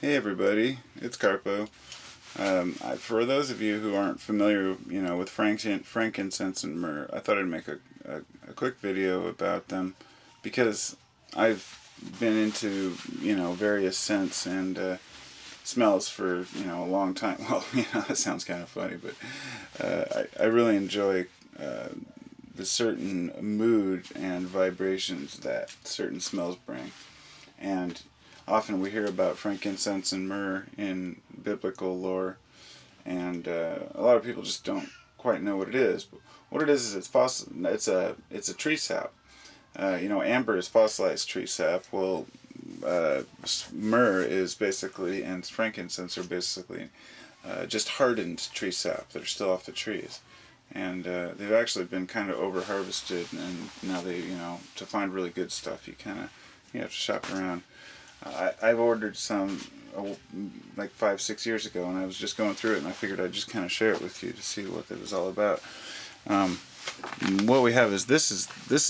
Hey everybody, it's Carpo. For those of you who aren't familiar, with frankincense and myrrh, I thought I'd make a quick video about them because I've been into, various scents and smells for, a long time. Well, that sounds kind of funny, but I really enjoy the certain mood and vibrations that certain smells bring. And often we hear about frankincense and myrrh in biblical lore, and a lot of people just don't quite know what it is. But what it is it's fossil. It's a tree sap. Amber is fossilized tree sap. Well, myrrh is basically, and frankincense are basically just hardened tree sap that are still off the trees. And they've actually been kind of over harvested, and now to find really good stuff, you have to shop around. I've ordered some like 5-6 years ago, and I was just going through it, and I figured I'd just kind of share it with you to see what it was all about. What we have is this is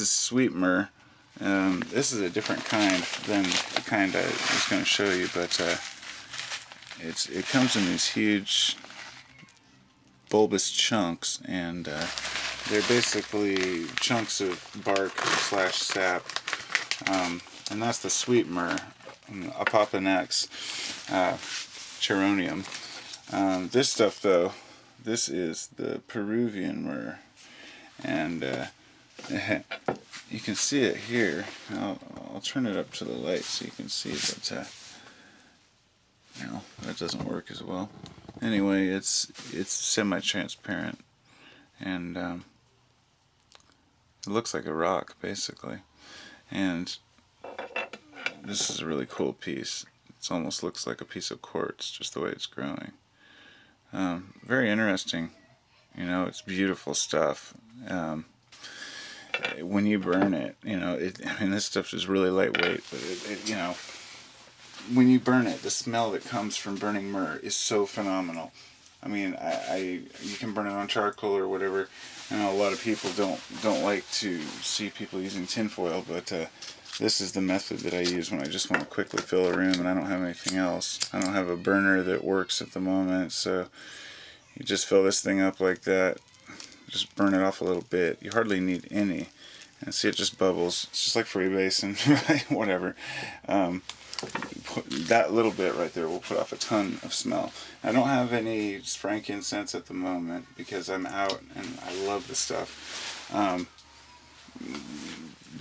sweet myrrh. This is a different kind than the kind I was going to show you, but it comes in these huge bulbous chunks, and they're basically chunks of bark / sap, and that's the sweet myrrh. Apopanax Cheronium. This stuff, though, this is the Peruvian myrrh, and you can see it here. I'll turn it up to the light so you can see, but that doesn't work as well. Anyway, it's semi-transparent, and it looks like a rock basically, and this is a really cool piece. It almost looks like a piece of quartz, just the way it's growing. Very interesting. It's beautiful stuff. When you burn it, this stuff is really lightweight, but when you burn it, the smell that comes from burning myrrh is so phenomenal. I mean, you can burn it on charcoal or whatever. I know a lot of people don't like to see people using tinfoil, but this is the method that I use when I just want to quickly fill a room and I don't have anything else. I don't have a burner that works at the moment, so you just fill this thing up like that. Just burn it off a little bit. You hardly need any. And see, it just bubbles. It's just like freebase and whatever. That little bit right there will put off a ton of smell. I don't have any frankincense at the moment because I'm out and I love the stuff.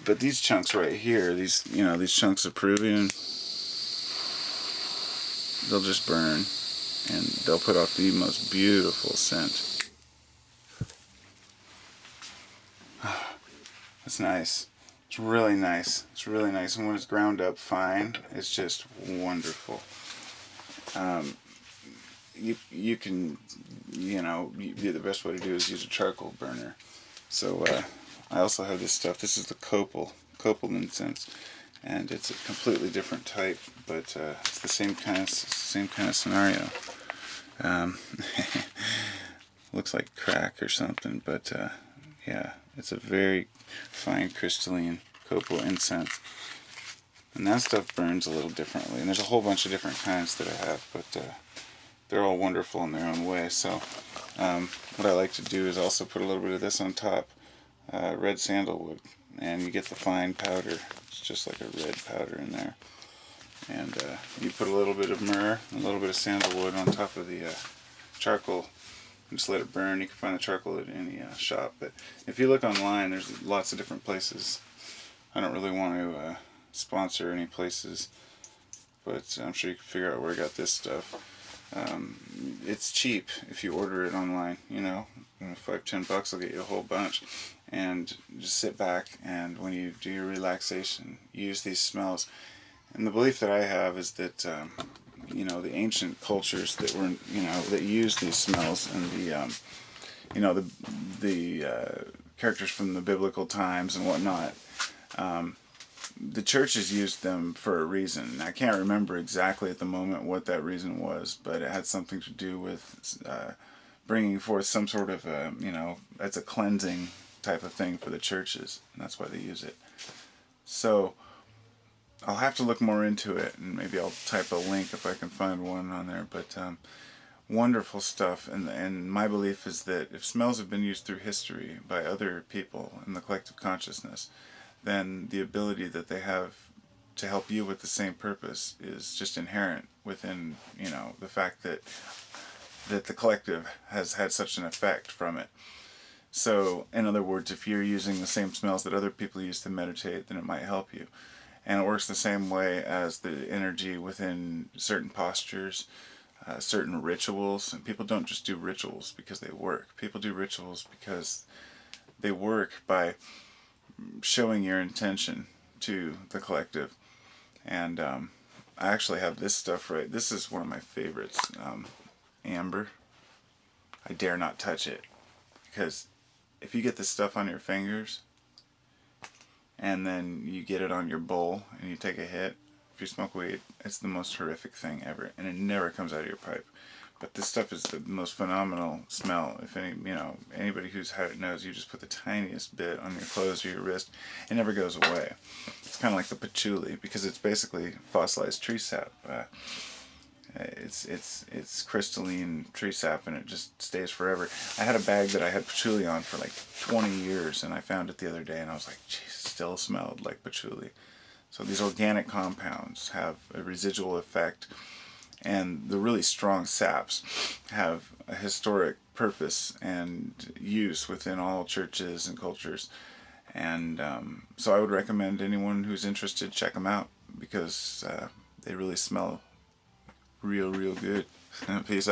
But these chunks right here, these chunks of Peruvian, they'll just burn and they'll put off the most beautiful scent. That's nice. It's really nice. It's really nice. And when it's ground up fine, it's just wonderful. You can, the best way to do is use a charcoal burner. So I also have this stuff. This is the Copal incense, and it's a completely different type, but it's the same kind of scenario. Looks like crack or something, but yeah, it's a very fine crystalline Copal incense, and that stuff burns a little differently. And there's a whole bunch of different kinds that I have, but they're all wonderful in their own way. So what I like to do is also put a little bit of this on top, red sandalwood, and you get the fine powder. It's just like a red powder in there. And you put a little bit of myrrh, a little bit of sandalwood on top of the charcoal, and just let it burn. You can find the charcoal at any shop, but if you look online, there's lots of different places. I don't really want to sponsor any places, but I'm sure you can figure out where I got this stuff. It's cheap if you order it online, $5-10 will get you a whole bunch. And just sit back, and when you do your relaxation, use these smells. And the belief that I have is that the ancient cultures that were that used these smells, and the characters from the biblical times and whatnot, the churches used them for a reason. I can't remember exactly at the moment what that reason was, but it had something to do with bringing forth some sort of it's a cleansing type of thing for the churches, and that's why they use it. So I'll have to look more into it, and maybe I'll type a link if I can find one on there. But wonderful stuff, and my belief is that if smells have been used through history by other people in the collective consciousness, then the ability that they have to help you with the same purpose is just inherent within, the fact that the collective has had such an effect from it. So, in other words, if you're using the same smells that other people use to meditate, then it might help you. And it works the same way as the energy within certain postures, certain rituals. And people don't just do rituals because they work. People do rituals because they work by showing your intention to the collective. And I actually have this stuff right. This is one of my favorites. Amber. I dare not touch it. Because if you get this stuff on your fingers, and then you get it on your bowl, and you take a hit, if you smoke weed, it's the most horrific thing ever. And it never comes out of your pipe. But this stuff is the most phenomenal smell. If anybody who's had it knows, you just put the tiniest bit on your clothes or your wrist, it never goes away. It's kind of like the patchouli, because it's basically fossilized tree sap. It's crystalline tree sap, and it just stays forever. I had a bag that I had patchouli on for like 20 years, and I found it the other day, and I was like, geez, it still smelled like patchouli. So these organic compounds have a residual effect, and the really strong saps have a historic purpose and use within all churches and cultures. And so I would recommend anyone who's interested check them out, because they really smell real good. Peace out.